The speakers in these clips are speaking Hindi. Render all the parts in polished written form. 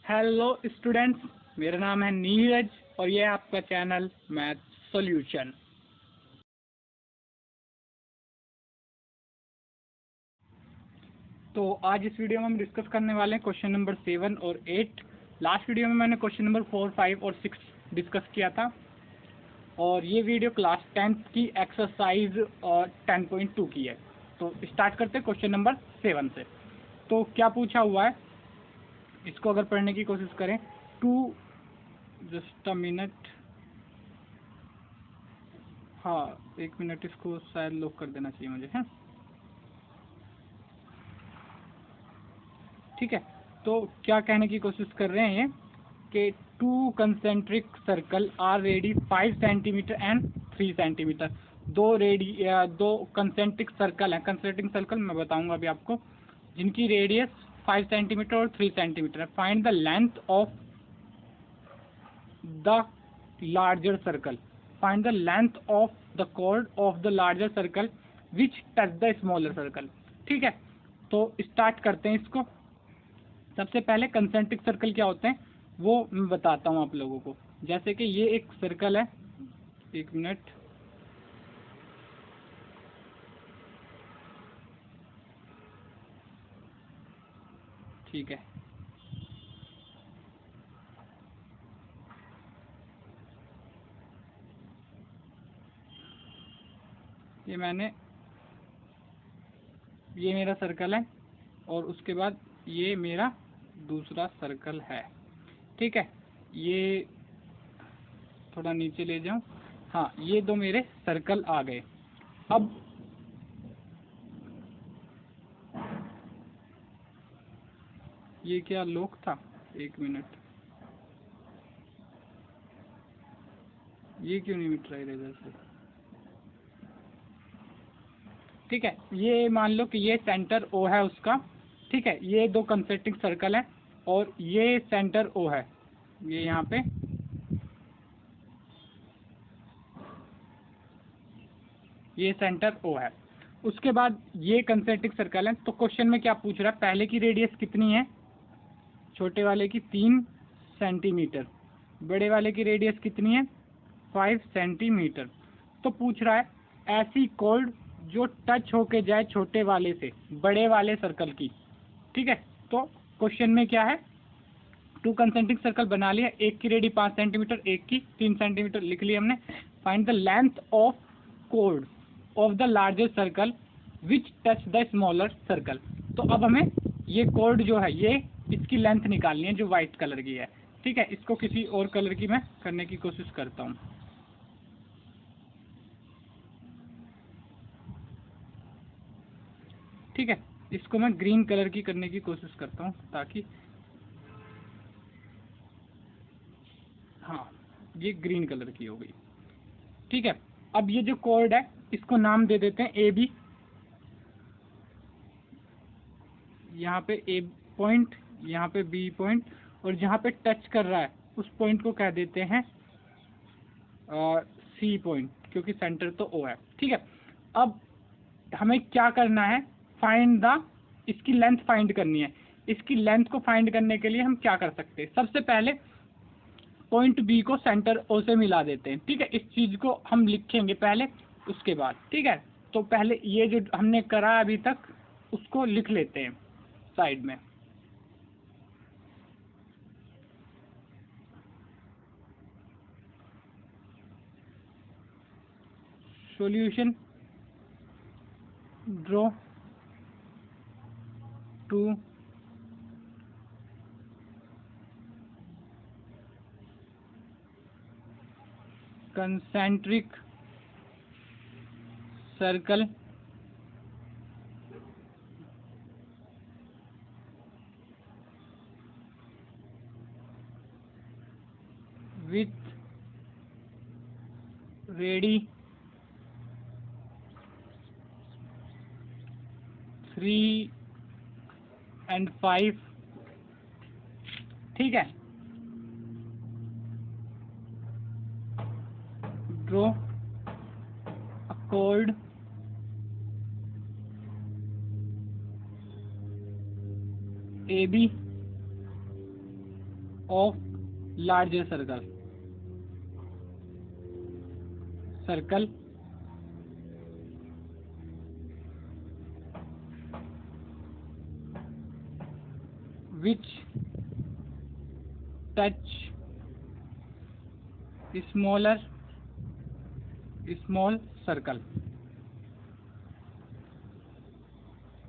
हेलो स्टूडेंट्स, मेरा नाम है नीरज और ये है आपका चैनल मैथ सॉल्यूशन। तो आज इस वीडियो में हम डिस्कस करने वाले हैं क्वेश्चन नंबर 7 और 8। लास्ट वीडियो में मैंने क्वेश्चन नंबर 4, 5 और 6 डिस्कस किया था और ये वीडियो क्लास 10th की एक्सरसाइज 10.2 की है। तो स्टार्ट करते हैं क्वेश्चन नंबर 7 से। तो क्या पूछा हुआ है, इसको अगर पढ़ने की कोशिश करें। जस्ट अ मिनट, हाँ 1 मिनट, इसको शायद लॉक कर देना चाहिए मुझे, है ठीक है। तो क्या कहने की कोशिश कर रहे हैं ये कि 2 concentric circle are radii 5 centimetre and 3 centimetre. दो कंसेंट्रिक सर्कल हैं। कंसेंट्रिक सर्कल मैं बताऊंगा अभी आपको, जिनकी रेडियस 5 सेंटीमीटर और 3 सेंटीमीटर है। Find the length of the larger circle. Find the length of the chord of the larger circle which touch the smaller circle. ठीक है, तो स्टार्ट करते हैं इसको। सबसे पहले कंसेंट्रिक सर्कल क्या होते हैं वो मैं बताता हूँ आप लोगों को। जैसे कि ये एक सर्कल है, 1 मिनट, ठीक है। ये मेरा सर्कल है और उसके बाद ये मेरा दूसरा सर्कल है, ठीक है। ये थोड़ा नीचे ले जाऊं, हाँ ये दो मेरे सर्कल आ गए। अब ये क्या लॉक था, 1 मिनट, ये क्यों नहीं मिट रहा है इधर से, ठीक है। ये मान लो कि ये सेंटर ओ है उसका, ठीक है। ये दो कंसेंट्रिक सर्कल है और ये सेंटर ओ है, ये यहाँ पे, ये सेंटर ओ है। उसके बाद ये कंसेंट्रिक सर्कल है। तो क्वेश्चन में क्या पूछ रहा है, पहले की रेडियस कितनी है, छोटे वाले की 3 सेंटीमीटर, बड़े वाले की रेडियस कितनी है 5 सेंटीमीटर। तो पूछ रहा है ऐसी कॉर्ड जो टच होके जाए छोटे वाले से बड़े वाले सर्कल की, ठीक है। तो क्वेश्चन में क्या है, 2 कंसेंट्रिक सर्कल बना लिया, एक की रेडी 5 सेंटीमीटर, एक की 3 सेंटीमीटर लिख लिया हमने। Find the length of chord of the largest circle which touch the smaller circle. तो अब हमें ये कॉर्ड जो है, ये इसकी लेंथ निकालनी है जो व्हाइट कलर की है, ठीक है। इसको किसी और कलर की मैं करने की कोशिश करता हूँ, ठीक है। इसको मैं ग्रीन कलर की करने की कोशिश करता हूँ ताकि, हाँ ये ग्रीन कलर की हो गई, ठीक है। अब ये जो कॉर्ड है इसको नाम दे देते हैं ए बी। यहाँ पे ए पॉइंट, यहाँ पे बी पॉइंट, और जहाँ पे टच कर रहा है उस पॉइंट को कह देते हैं सी पॉइंट, क्योंकि सेंटर तो ओ है, ठीक है। अब हमें क्या करना है, फाइंड द, इसकी लेंथ फाइंड करनी है। इसकी लेंथ को फाइंड करने के लिए हम क्या कर सकते हैं, सबसे पहले पॉइंट बी को सेंटर ओ से मिला देते हैं, ठीक है। इस चीज को हम लिखेंगे पहले, उसके बाद, ठीक है। तो पहले ये जो हमने करा अभी तक उसको लिख लेते हैं साइड में। Solution, draw two concentric circle with radi 3 and 5, ठीक है। Draw a chord AB of larger circle which touch small circle।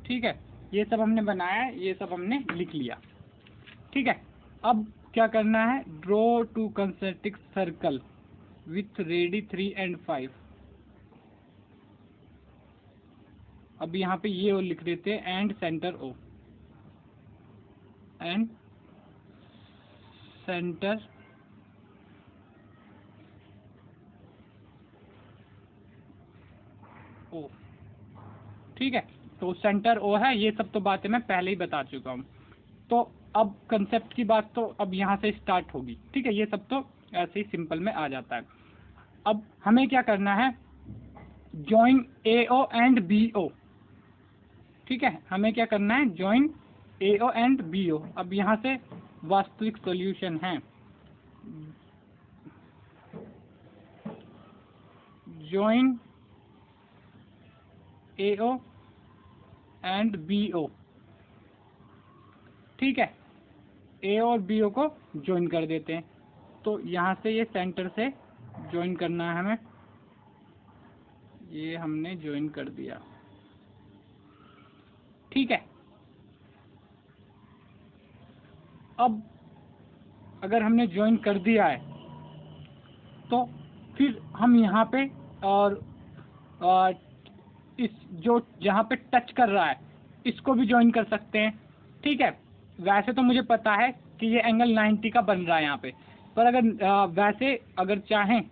ठीक है, ये सब हमने बनाया, ये सब हमने लिख लिया। ठीक है, अब क्या करना है, draw 2 concentric circle with ready 3 and 5। अब यहाँ पे ये ओ लिख देते हैं and centre O, and centre O. ठीक है, तो सेंटर ओ है, ये सब तो बातें मैं पहले ही बता चुका हूँ। तो अब कंसेप्ट की बात तो अब यहाँ से स्टार्ट होगी। ठीक है, ये सब तो ऐसे ही सिंपल में आ जाता है। अब हमें क्या करना है, जॉइन AO एंड BO। ठीक है, हमें क्या करना है, जॉइन AO एंड BO। अब यहाँ से वास्तविक सॉल्यूशन है, जॉइन AO एंड BO। ठीक है, A और BO को ज्वाइन कर देते हैं। तो यहाँ से ये सेंटर से ज्वाइन करना है हमें, ये हमने ज्वाइन कर दिया। ठीक है, अब अगर हमने ज्वाइन कर दिया है तो फिर हम यहाँ पे और इस जो जहाँ पे टच कर रहा है इसको भी ज्वाइन कर सकते हैं। ठीक है, वैसे तो मुझे पता है कि ये एंगल 90 का बन रहा है यहाँ पे, पर अगर वैसे अगर चाहें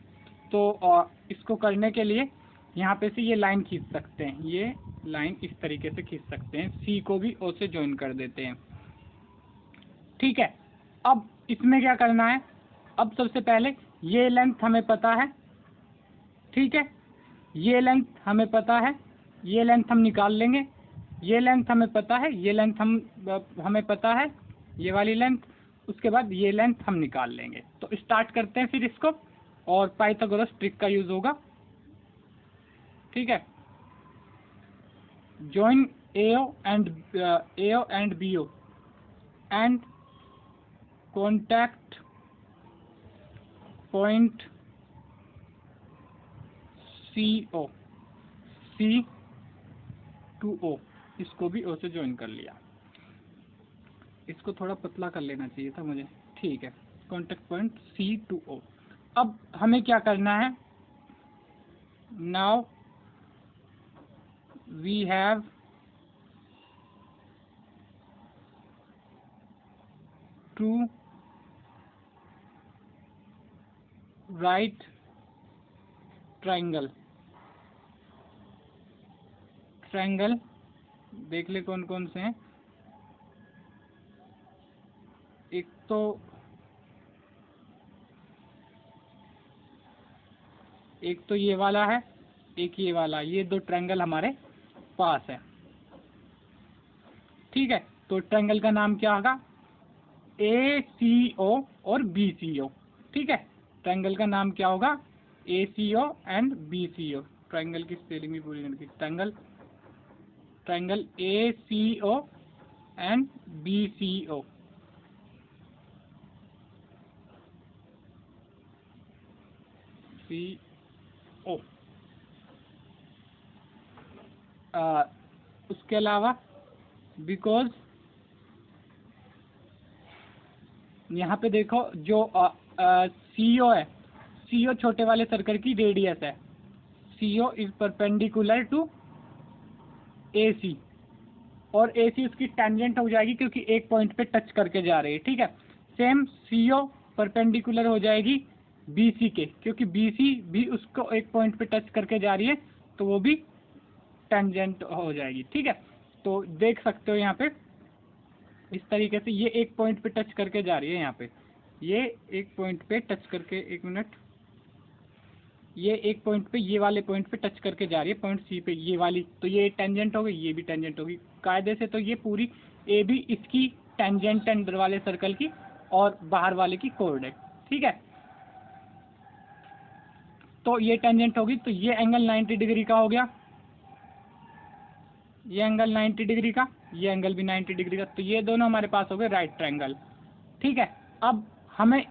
तो इसको करने के लिए यहाँ पे से ये लाइन खींच सकते हैं, ये लाइन इस तरीके से खींच सकते हैं, सी को भी ओ से ज्वाइन कर देते हैं। ठीक है, अब इसमें क्या करना है, अब सबसे पहले ये लेंथ हमें पता है। ठीक है, ये लेंथ हमें पता है, ये लेंथ हम निकाल लेंगे, ये लेंथ हमें पता है, ये लेंथ हमें पता है, ये वाली लेंथ, उसके बाद ये लेंथ हम निकाल लेंगे। तो स्टार्ट करते हैं फिर इसको, और पाइथागोरस ट्रिक का यूज होगा। ठीक है, join AO and BO and contact point CO, C to O। इसको भी O से ज्वाइन कर लिया, इसको थोड़ा पतला कर लेना चाहिए था मुझे। ठीक है, contact point C to O। अब हमें क्या करना है, now we have to write triangle. Triangle देख ले कौन कौन से हैं, एक तो ये वाला है, एक ये वाला, ये दो ट्रायंगल हमारे पास है। ठीक है, तो ट्रायंगल का नाम क्या होगा, ACO और BCO। ठीक है, ट्रायंगल का नाम क्या होगा, ACO एंड BCO। ट्रायंगल की स्पेलिंग भी पूरी करके, triangle ACO and BCO। CO। उसके अलावा बिकॉज यहाँ पे देखो जो CO है, CO छोटे वाले सर्कल की रेडियस है, CO is perpendicular to AC, और AC उसकी टेंजेंट हो जाएगी क्योंकि एक पॉइंट पे टच करके जा रही है। ठीक है, सेम CO परपेंडिकुलर हो जाएगी BC के, क्योंकि BC भी उसको एक पॉइंट पे टच करके जा रही है, तो वो भी टेंजेंट हो जाएगी। ठीक है, तो देख सकते हो यहाँ पे इस तरीके से ये एक पॉइंट पे टच करके जा रही है, यहाँ पे ये एक पॉइंट पे टच करके, एक मिनट, ये एक पॉइंट पे, ये वाले पॉइंट पे टच करके जा रही है, पॉइंट C पे, ये वाली, तो ये टेंजेंट हो गई, ये भी टेंजेंट होगी। कायदे से तो ये पूरी AB इसकी टेंजेंट है अंदर वाले सर्कल की, और बाहर वाले की कोऑर्डिनेट। ठीक है, तो ये टेंजेंट होगी, तो ये एंगल 90 डिग्री का हो गया, ये एंगल 90 डिग्री का, ये एंगल भी 90 डिग्री का, तो ये दोनों हमारे पास हो गए राइट ट्रायंगल। ठीक है, अब हमें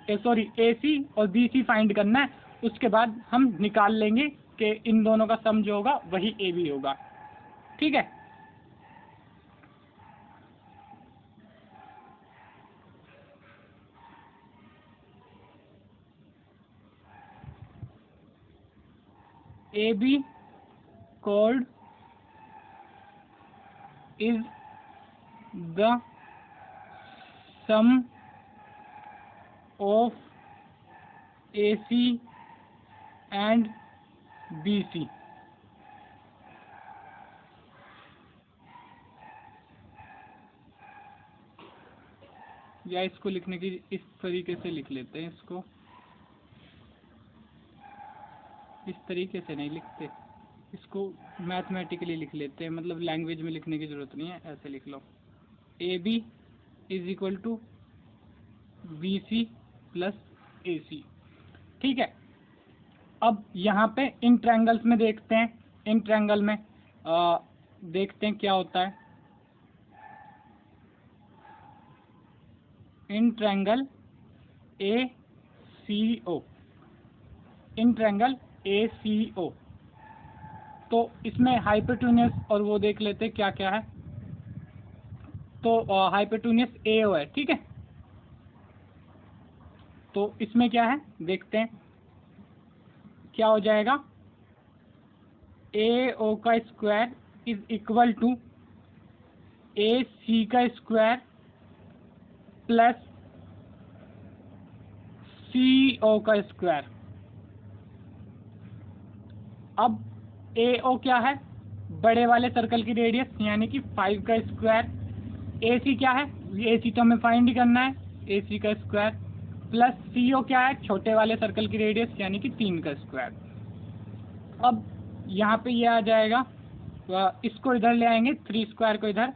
AC और BC फाइंड करना है, उसके बाद हम निकाल लेंगे कि इन दोनों का सम जो होगा वही AB होगा। ठीक है, AB chord is the sum of AC and BC। या इसको लिखने की इस तरीके से लिख लेते हैं, इसको इस तरीके से नहीं लिखते, इसको मैथमेटिकली लिख लेते हैं, मतलब लैंग्वेज में लिखने की ज़रूरत नहीं है, ऐसे लिख लो AB is equal to BC plus AC। ठीक है, अब यहाँ पे इन ट्रायंगल्स में देखते हैं, इन ट्रायंगल में देखते हैं क्या होता है। In triangle ACO, in triangle ACO, तो इसमें हाइपोटेन्यूज और वो देख लेते हैं क्या क्या है। तो हाइपोटेन्यूज AO है। ठीक है, तो इसमें क्या है देखते हैं क्या हो जाएगा। AO का square is equal to AC का स्क्वायर प्लस CO का स्क्वायर। अब AO क्या है, बड़े वाले सर्कल की रेडियस यानी कि 5 का स्क्वायर। AC क्या है, AC तो हमें फाइंड ही करना है, AC का स्क्वायर प्लस CO क्या है, छोटे वाले सर्कल की रेडियस यानी कि 3 का स्क्वायर। अब यहाँ पे ये आ जाएगा, तो इसको इधर ले आएंगे, 3 स्क्वायर को इधर,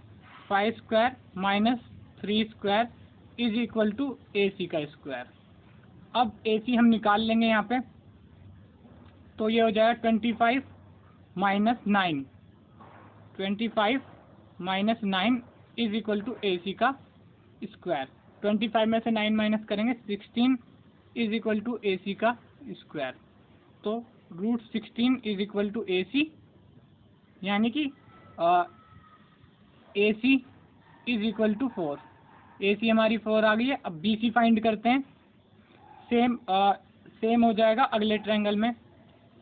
5 square minus 3 square is equal to AC का स्क्वायर। अब AC हम निकाल लेंगे यहाँ पे, तो ये हो जाएगा 25 minus 9, 25 minus 9 is equal to AC का स्क्वायर। 25 में से 9 माइनस करेंगे 16 इज इक्वल टू AC का स्क्वायर। तो √16 इज इक्वल टू AC, यानी कि AC is equal to 4। AC हमारी 4 आ गई है। अब BC फाइंड करते हैं, सेम हो जाएगा अगले ट्रायंगल में,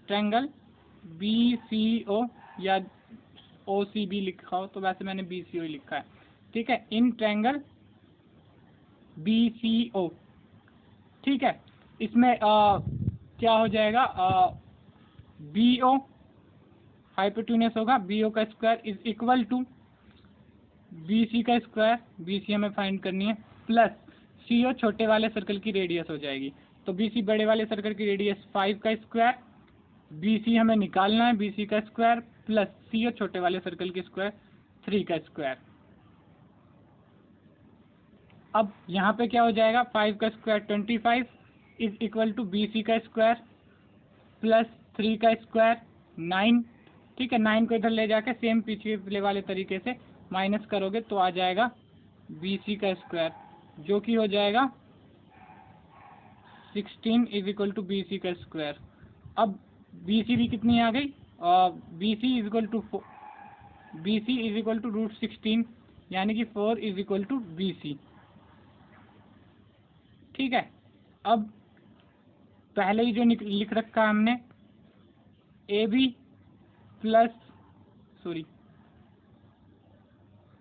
ट्रायंगल BCO या OCB लिखा हो, तो वैसे मैंने BCO ही लिखा है। ठीक है, इन ट्रायंगल BCO। ठीक है, इसमें क्या हो जाएगा, BO हाइपोटेन्यूज होगा, BO का square is equal to BC का स्क्वायर, BC हमें फाइंड करनी है, प्लस CO छोटे वाले सर्कल की रेडियस हो जाएगी। तो BC बड़े वाले सर्कल की रेडियस 5 का स्क्वायर, BC हमें निकालना है, BC का स्क्वायर प्लस CO छोटे वाले सर्कल की स्क्वायर 3 का स्क्वायर। अब यहाँ पे क्या हो जाएगा, 5 का square 25 is equal to BC का स्क्वायर प्लस 3 का स्क्वायर 9। ठीक है, 9 को इधर ले जाके सेम पिछले वाले तरीके से माइनस करोगे तो आ जाएगा BC का स्क्वायर, जो कि हो जाएगा 16 इज इक्वल टू BC का स्क्वायर। अब BC भी कितनी आ गई, BC इज इक्वल टू √16, यानी कि 4 इज इक्वल टू BC। ठीक है, अब पहले ही जो लिख रखा है हमने, AB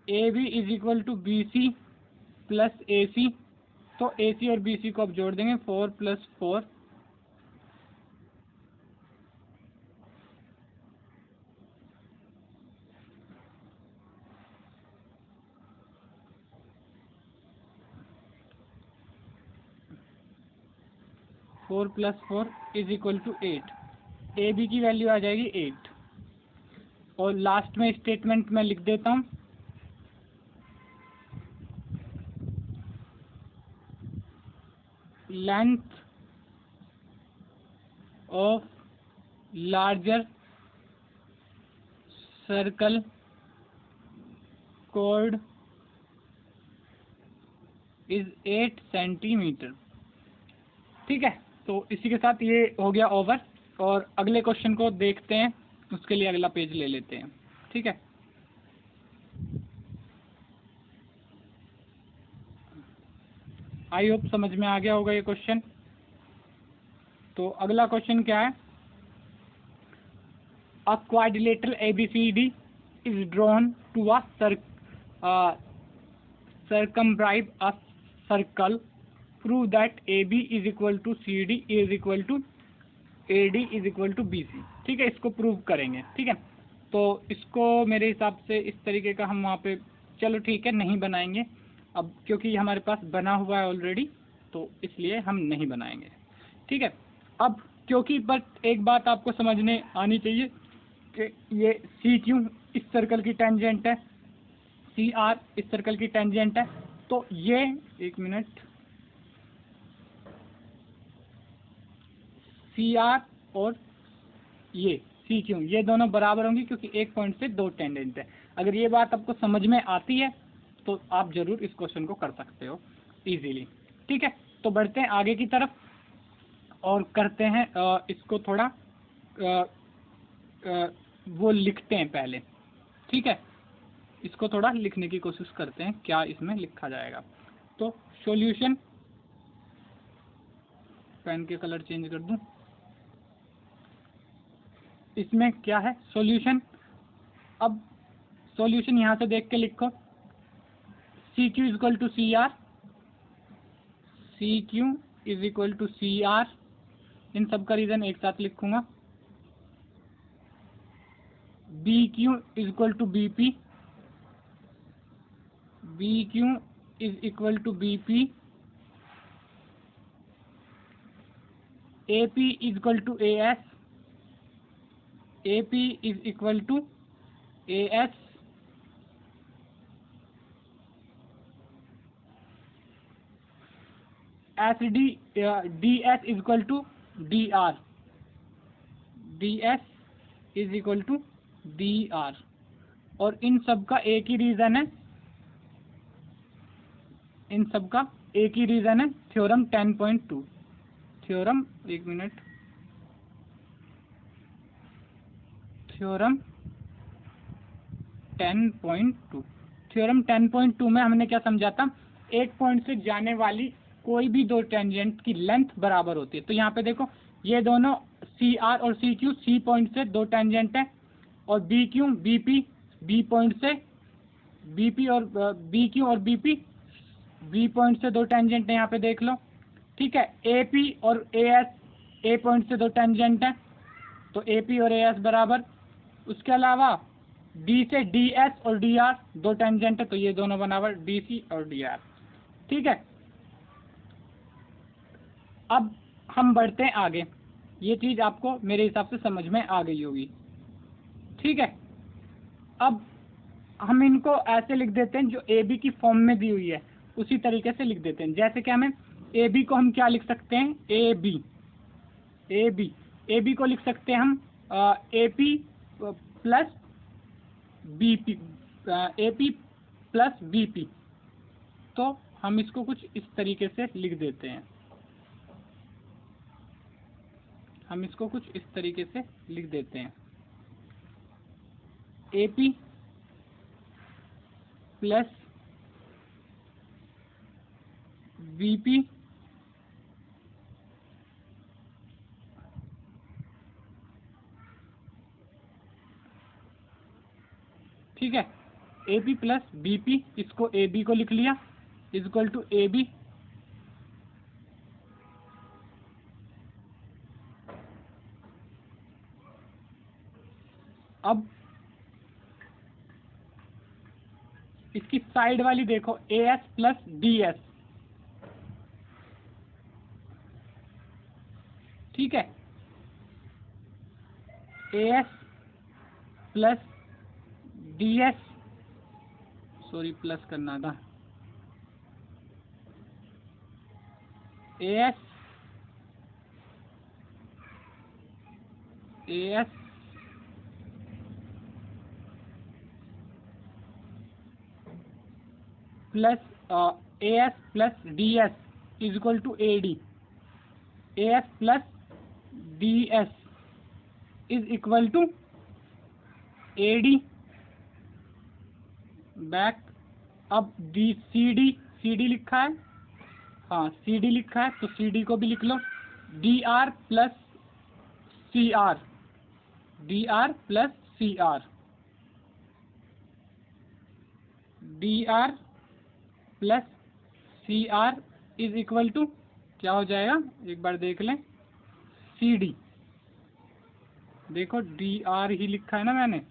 is equal to BC plus AC, तो AC और BC को अब जोड़ देंगे, 4 plus 4 4 plus 4 is equal to 8। AB की वैल्यू आ जाएगी 8। और लास्ट में स्टेटमेंट में लिख देता हूँ, length of larger circle chord is 8 centimetre. ठीक है, तो इसी के साथ ये हो गया ओवर, और अगले क्वेश्चन को देखते हैं, उसके लिए अगला पेज ले लेते हैं। ठीक है, आई होप समझ में आ गया होगा ये क्वेश्चन। तो अगला क्वेश्चन क्या है, a quadrilateral ABCD is drawn to a circumscribe a circle, prove that AB is equal to CD is equal to AD is equal to BC। ठीक है, इसको प्रूव करेंगे। ठीक है, तो इसको मेरे हिसाब से इस तरीके का हम वहाँ पे, चलो ठीक है नहीं बनाएंगे अब, क्योंकि हमारे पास बना हुआ है ऑलरेडी, तो इसलिए हम नहीं बनाएंगे। ठीक है, अब क्योंकि बट एक बात आपको समझने आनी चाहिए कि ये CQ इस सर्कल की टेंजेंट है, CR इस सर्कल की टेंजेंट है, तो ये एक मिनट, CR और ये CQ ये दोनों बराबर होंगी, क्योंकि एक पॉइंट से दो टेंजेंट है। अगर ये बात आपको समझ में आती है तो आप जरूर इस क्वेश्चन को कर सकते हो इजीली। ठीक है, तो बढ़ते हैं आगे की तरफ और करते हैं इसको थोड़ा वो लिखते हैं पहले। ठीक है, इसको थोड़ा लिखने की कोशिश करते हैं, क्या इसमें लिखा जाएगा। तो सॉल्यूशन, पेन के कलर चेंज कर दूं, इसमें क्या है सॉल्यूशन। अब सॉल्यूशन यहां से देख के लिखो, CQ is equal to CR, CQ is equal to CR, इन सब का रीजन एक साथ लिखूंगा। BQ is equal to BP, BQ is equal to BP, AP is equal to AS, AP is equal to AS, SD DS is equal to DR, DS is equal to DR, और इन सब का एक ही रीजन है, इन सब का एक ही रीजन है, थ्योरम 10.2, थ्योरम एक मिनट, थ्योरम 10.2, थ्योरम 10.2 में हमने क्या समझा था, एक पॉइंट से जाने वाली कोई भी दो टेंजेंट की लेंथ बराबर होती है। तो यहाँ पे देखो ये दोनों CR और CQ C पॉइंट से दो टेंजेंट है, और BQ BP B पॉइंट से, BP और BQ और BP B पॉइंट से दो टेंजेंट है, यहाँ पे देख लो। ठीक है, AP और AS A पॉइंट से दो टेंजेंट है, तो AP और AS बराबर। उसके अलावा D से DS और DR दो टेंजेंट है, तो ये दोनों बराबर DC और DR। ठीक है, अब हम बढ़ते हैं आगे, ये चीज आपको मेरे हिसाब से समझ में आ गई होगी। ठीक है, अब हम इनको ऐसे लिख देते हैं, जो AB की फॉर्म में दी हुई है उसी तरीके से लिख देते हैं। जैसे कि हमें AB को हम क्या लिख सकते हैं, AB को लिख सकते हैं हम AP plus BP, AP plus BP। तो हम इसको कुछ इस तरीके से लिख देते हैं, हम इसको कुछ इस तरीके से लिख देते हैं, AP प्लस BP ठीक है, AP प्लस BP, इसको AB को लिख लिया, इज इक्वल टू AB अब इसकी साइड वाली देखो, AS प्लस DS। ठीक है, AS प्लस DS, सॉरी प्लस करना था, AS A S plus D S is equal to A D, A S plus D S is equal to A D back. अब सी डी लिखा है, हाँ सी डी लिखा है तो सी डी को भी लिख लो, D R plus C R, D R plus C R, D R plus C R is equal to क्या हो जाएगा, एक बार देख लें, सी डी। देखो डी आर ही लिखा है ना मैंने,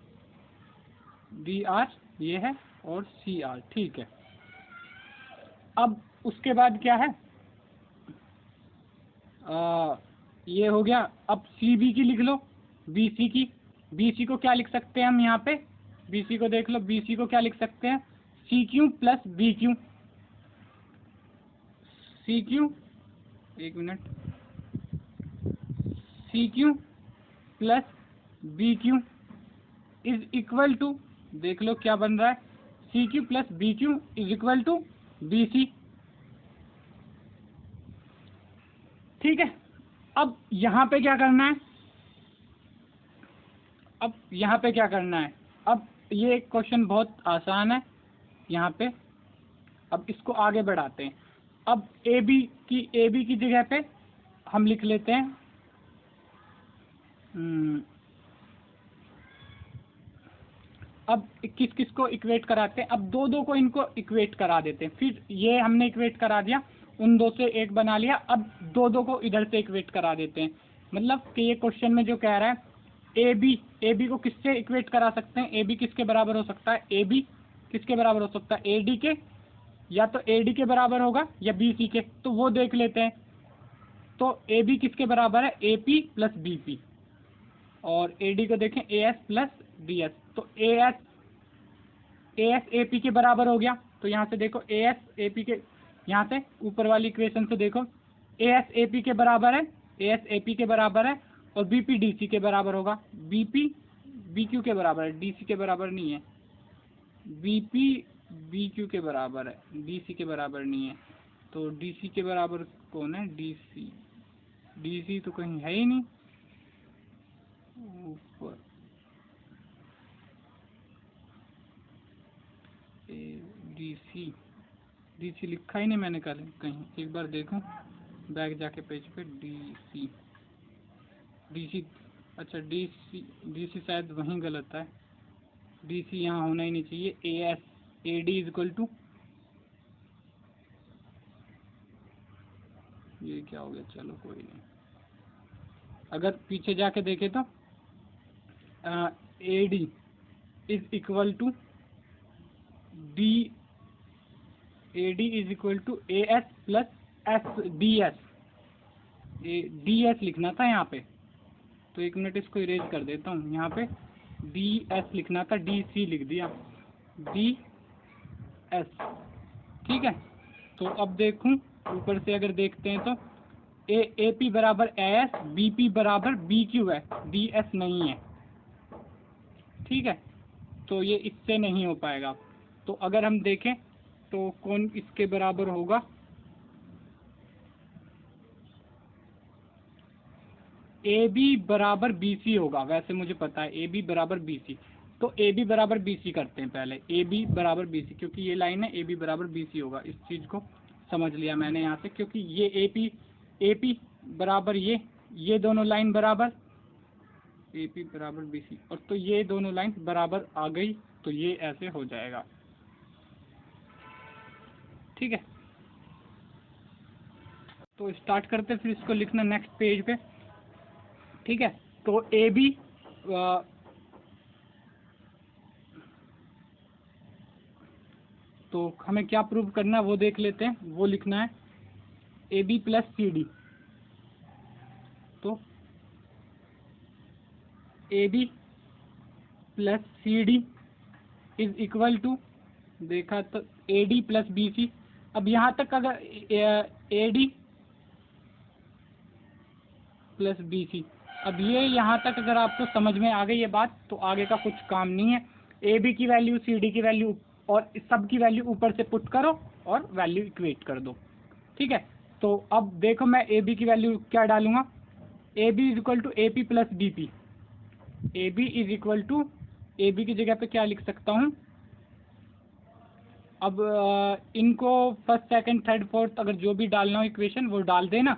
डी आर ये है और सी आर, ठीक है। अब उसके बाद क्या है, ये हो गया। अब सी बी की लिख लो, बी सी की, बी सी को क्या लिख सकते हैं हम यहाँ पे, बी सी को देख लो, बी सी को क्या लिख सकते हैं, C Q plus B Q, C Q, एक minute, C Q plus B Q is equal to, देख लो क्या बन रहा है, C Q plus B Q is equal to B C, ठीक है। अब यहाँ पे क्या करना है, अब यहाँ पे क्या करना है, अब ये क्वेश्चन बहुत आसान है यहाँ पे। अब इसको आगे बढ़ाते हैं। अब ए बी की जगह पे हम लिख लेते हैं अब किस किस को इक्वेट कराते हैं, अब दो को इनको इक्वेट करा देते हैं। फिर ये हमने इक्वेट करा दिया, उन दो से एक बना लिया, अब दो को इधर से इक्वेट करा देते हैं। मतलब कि ये क्वेश्चन में जो कह रहा है ए बी को किससे इक्वेट करा सकते हैं, ए बी किसके बराबर हो सकता है, ए बी किसके बराबर हो सकता है, ए डी के, या तो ए डी के बराबर होगा या बी सी के, तो वो देख लेते हैं। तो ए बी किसके बराबर है, A P plus B P, और ए डी को देखें A S plus D S, तो ए एस ए पी के बराबर हो गया। तो यहाँ से देखो ए एस ए पी के, यहाँ से ऊपर वाली इक्वेशन से देखो ए एस ए पी के बराबर है, ए एस ए पी के बराबर है, और बी पी डी सी के बराबर होगा, बी पी बी क्यू के बराबर है, डी सी के बराबर नहीं है, बी पी बी क्यू के बराबर है, डी सी के बराबर नहीं है। तो डी सी के बराबर कौन है, डी सी तो कहीं है ही नहीं ऊपर, डी सी लिखा ही नहीं मैंने कहीं, एक बार देखो बैक जाके पेज पे, डी सी, अच्छा डी सी शायद वहीं गलत है, डी सी यहाँ होना ही नहीं चाहिए। A S A D is equal to, ये क्या हो गया, चलो कोई नहीं। अगर पीछे जाके देखे तो A D is equal to D, A D is equal to A S plus S D S, D S लिखना था यहाँ पे, तो एक मिनट इसको इरेज कर देता हूँ। यहाँ पे डी एस लिखना था, डी सी लिख दिया, डी एस, ठीक है। तो अब देखूँ ऊपर से अगर देखते हैं तो ए पी बराबर ए एस, बी पी बराबर बी क्यू है, डी एस नहीं है, ठीक है। तो ये इससे नहीं हो पाएगा। तो अगर हम देखें तो कौन इसके बराबर होगा, ए बी बराबर बी सी होगा, वैसे मुझे पता है ए बी बराबर बी सी। तो ए बी बराबर बी सी करते हैं पहले, ए बी बराबर बी सी, क्योंकि ये लाइन है ए बी बराबर बी सी होगा, इस चीज़ को समझ लिया मैंने यहाँ से, क्योंकि ये ए पी बराबर ये दोनों लाइन बराबर, ए पी बराबर बी सी, और तो ये दोनों लाइन बराबर आ गई, तो ये ऐसे हो जाएगा, ठीक है। तो स्टार्ट करते फिर इसको लिखना नेक्स्ट पेज पे, ठीक है। तो ए बी तो हमें क्या प्रूव करना है वो देख लेते हैं, वो लिखना है A B plus C D. तो A B plus C D is equal to, देखा तो A D plus B C. अब यहाँ तक अगर A D plus B C, अब ये यहाँ तक अगर आपको समझ में आ गई ये बात तो आगे का कुछ काम नहीं है। ए बी की वैल्यू, सी डी की वैल्यू और सब की वैल्यू ऊपर से पुट करो और वैल्यू इक्वेट कर दो। ठीक है, तो अब देखो मैं ए बी की वैल्यू क्या डालूंगा, A B is equal to A P plus B P. A B is equal to, A B की जगह पे क्या लिख सकता हूँ, अब इनको फर्स्ट सेकंड थर्ड फोर्थ अगर जो भी डालना हो इक्वेशन वो डाल देना।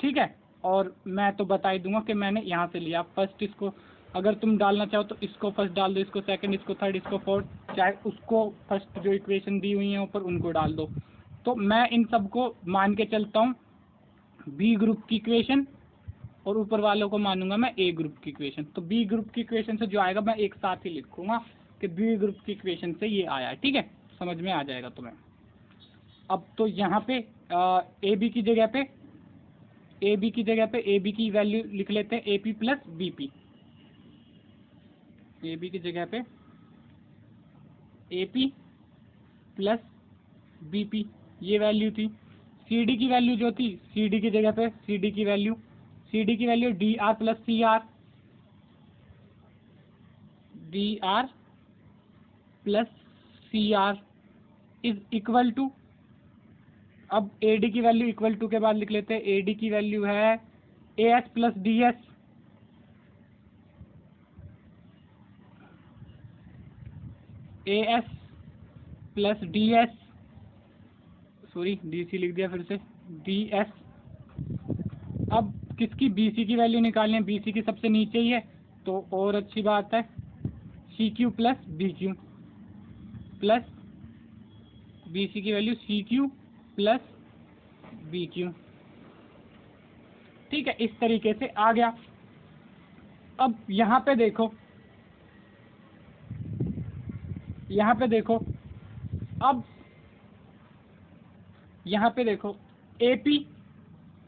ठीक है, और मैं तो बता ही दूंगा कि मैंने यहाँ से लिया। फर्स्ट इसको अगर तुम डालना चाहो तो इसको फर्स्ट डाल दो, इसको सेकंड, इसको थर्ड, इसको फोर्थ, चाहे उसको फर्स्ट जो इक्वेशन दी हुई है ऊपर उनको डाल दो। तो मैं इन सबको मान के चलता हूँ बी ग्रुप की इक्वेशन और ऊपर वालों को मानूंगा मैं ए ग्रुप की इक्वेशन। तो बी ग्रुप की इक्वेशन से जो आएगा मैं एक साथ ही लिखूंगा कि बी ग्रुप की इक्वेशन से ये आया है। ठीक है, समझ में आ जाएगा तुम्हें। अब तो यहाँ पे ए बी की जगह पे, ए बी की जगह पे ए बी की वैल्यू लिख लेते हैं A P plus B P. A B की जगह पे A P plus B P ये वैल्यू थी। सी डी की वैल्यू जो थी, सी डी की जगह पे सी डी की value D R plus C R, D R plus C R is equal to, अब ए डी की वैल्यू इक्वल टू के बाद लिख लेते हैं ए डी की वैल्यू है A S plus D S, A S plus D S, sorry D C लिख दिया फिर से, डी एस। अब किसकी, बी सी की वैल्यू निकालनी है, बी सी की सबसे नीचे ही है तो और अच्छी बात है, C Q plus B Q plus B C की value C Q plus B Q. ठीक है, इस तरीके से आ गया। अब यहाँ पे देखो, यहाँ पे देखो, अब यहाँ पे देखो A P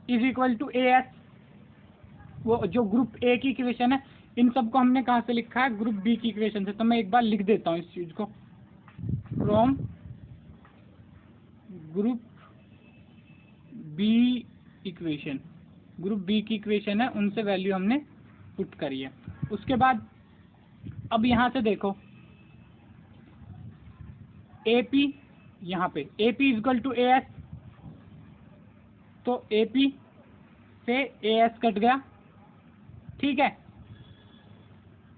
is equal to A S, वो जो ग्रुप ए की इक्वेशन है, इन सबको हमने कहाँ से लिखा है, ग्रुप बी की इक्वेशन से। तो मैं एक बार लिख देता हूँ इस चीज को, from group B equation, group B की इक्वेशन है उनसे वैल्यू हमने पुट करी है। उसके बाद अब यहाँ से देखो ए पी, यहाँ पे A P is equal to A S, तो ए पी से ए एस कट गया। ठीक है,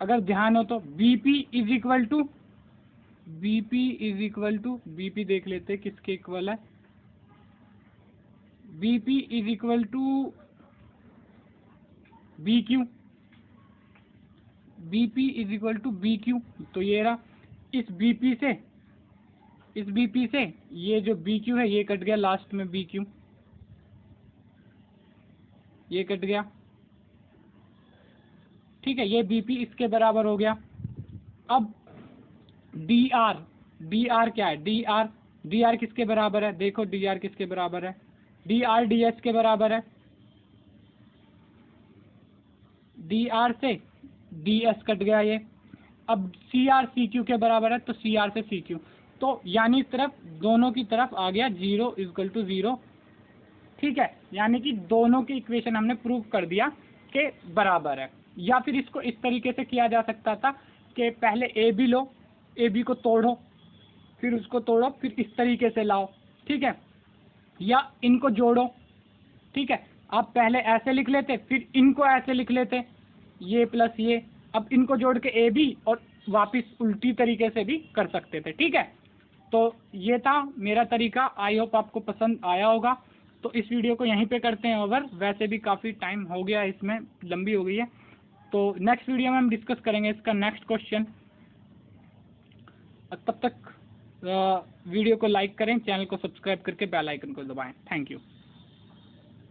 अगर ध्यान हो तो B P is equal to, B P is equal to, B P देख लेते हैं किसके इक्वल है, B P is equal to B Q, B P is equal to B Q. तो ये रहा, इस बी पी से, इस बी पी से ये जो बी क्यू है ये कट गया, लास्ट में बी क्यू ये कट गया। ठीक है, ये बी पी इसके बराबर हो गया। अब डी आर, डी आर क्या है, डी आर, डी आर किसके बराबर है, देखो डी आर किसके बराबर है, डी आर डी एस के बराबर है। डी आर से डी एस कट गया ये। अब सी आर सी क्यू के बराबर है, तो सी आर से सी क्यू, तो यानी इस तरफ दोनों की तरफ आ गया 0 इक्वल टू 0। ठीक है, यानी कि दोनों की इक्वेशन हमने प्रूव कर दिया कि बराबर है। या फिर इसको इस तरीके से किया जा सकता था कि पहले A B low, A B को तोड़ो, फिर उसको तोड़ो, फिर इस तरीके से लाओ। ठीक है, या इनको जोड़ो। ठीक है, आप पहले ऐसे लिख लेते, फिर इनको ऐसे लिख लेते, ये प्लस ये। अब इनको जोड़ के ए बी और वापिस उल्टी तरीके से भी कर सकते थे। ठीक है, तो ये था मेरा तरीका, आई होप आपको पसंद आया होगा। तो इस वीडियो को यहीं पे करते हैं ओवर, वैसे भी काफ़ी टाइम हो गया इसमें, लंबी हो गई है। तो नेक्स्ट वीडियो में हम डिस्कस करेंगे इसका नेक्स्ट क्वेश्चन। तब तक वीडियो को लाइक करें, चैनल को सब्सक्राइब करके बेल आइकन को दबाएं। Thank you.